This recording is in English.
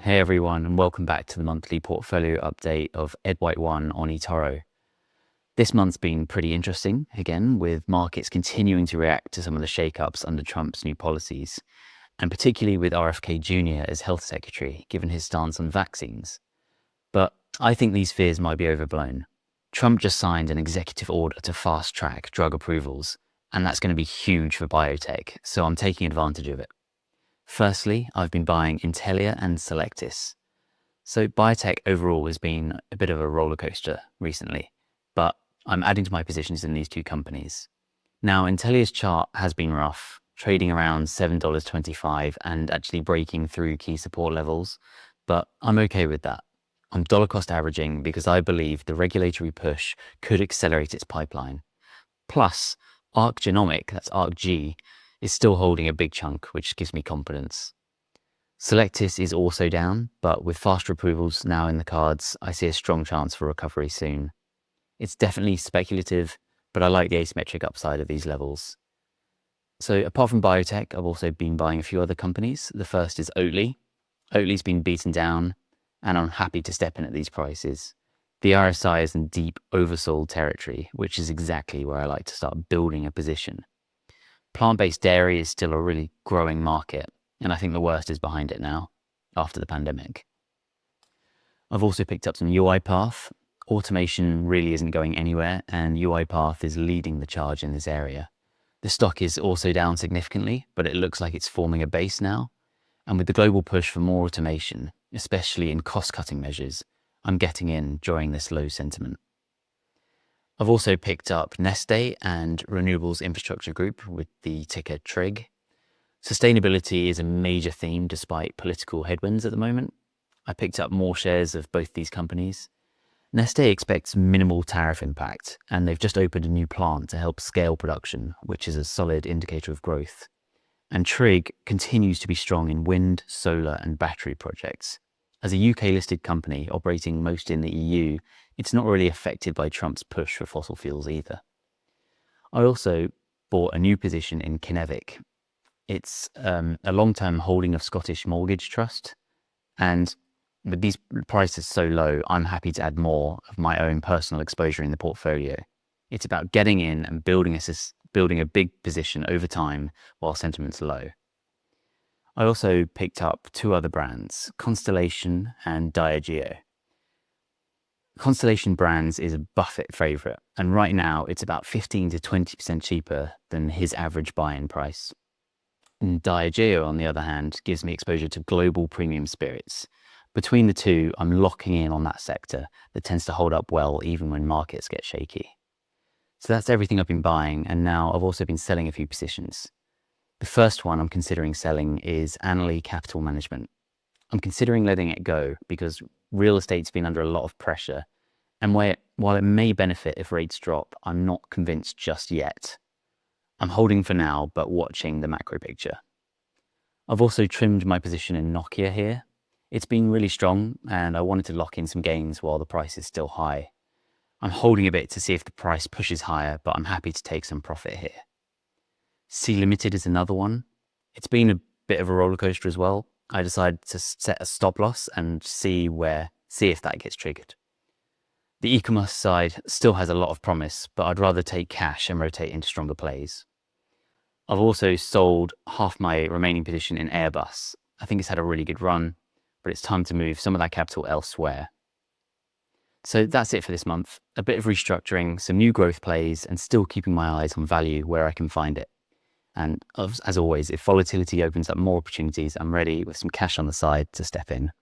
Hey everyone, and welcome back to the monthly portfolio update of EdWhite1 on eToro. This month's been pretty interesting, again, with markets continuing to react to some of the shakeups under Trump's new policies, and particularly with RFK Jr. as health secretary, given his stance on vaccines. But I think these fears might be overblown. Trump just signed an executive order to fast-track drug approvals, and that's going to be huge for biotech, so I'm taking advantage of it. Firstly, I've been buying Intelia and Selectis. So biotech overall has been a bit of a roller coaster recently, but I'm adding to my positions in these two companies. Now, Intelia's chart has been rough, trading around $7.25 and actually breaking through key support levels, but I'm okay with that. I'm dollar cost averaging because I believe the regulatory push could accelerate its pipeline. Plus, Arc Genomic, that's ArcG, is still holding a big chunk, which gives me confidence. Selectis is also down, but with faster approvals now in the cards, I see a strong chance for recovery soon. It's definitely speculative, but I like the asymmetric upside of these levels. So apart from biotech, I've also been buying a few other companies. The first is Oatly. Oatly's been beaten down, and I'm happy to step in at these prices. The RSI is in deep oversold territory, which is exactly where I like to start building a position. Plant-based dairy is still a really growing market, and I think the worst is behind it now, after the pandemic. I've also picked up some UiPath. Automation really isn't going anywhere, and UiPath is leading the charge in this area. The stock is also down significantly, but it looks like it's forming a base now. And with the global push for more automation, especially in cost-cutting measures, I'm getting in during this low sentiment. I've also picked up Neste and Renewables Infrastructure Group with the ticker TRIG. Sustainability is a major theme despite political headwinds at the moment. I picked up more shares of both these companies. Neste expects minimal tariff impact, and they've just opened a new plant to help scale production, which is a solid indicator of growth. And TRIG continues to be strong in wind, solar, and battery projects. As a UK-listed company operating most in the EU, it's not really affected by Trump's push for fossil fuels either. I also bought a new position in Kinevic. It's a long-term holding of Scottish Mortgage Trust, and with these prices so low, I'm happy to add more of my own personal exposure in the portfolio. It's about getting in and building a big position over time while sentiment's low. I also picked up two other brands, Constellation and Diageo. Constellation Brands is a Buffett favorite, and right now it's about 15 to 20% cheaper than his average buy-in price. And Diageo, on the other hand, gives me exposure to global premium spirits. Between the two, I'm locking in on that sector that tends to hold up well even when markets get shaky. So that's everything I've been buying, and now I've also been selling a few positions. The first one I'm considering selling is Annaly Capital Management. I'm considering letting it go because real estate's been under a lot of pressure, and while it may benefit if rates drop, I'm not convinced just yet. I'm holding for now, but watching the macro picture. I've also trimmed my position in Nokia here. It's been really strong, and I wanted to lock in some gains while the price is still high. I'm holding a bit to see if the price pushes higher, but I'm happy to take some profit here. Sea Limited is another one. It's been a bit of a roller coaster as well. I decided to set a stop loss and see if that gets triggered. The e-commerce side still has a lot of promise, but I'd rather take cash and rotate into stronger plays. I've also sold half my remaining position in Airbus. I think it's had a really good run, but it's time to move some of that capital elsewhere. So that's it for this month. A bit of restructuring, some new growth plays, and still keeping my eyes on value where I can find it. And as always, if volatility opens up more opportunities, I'm ready with some cash on the side to step in.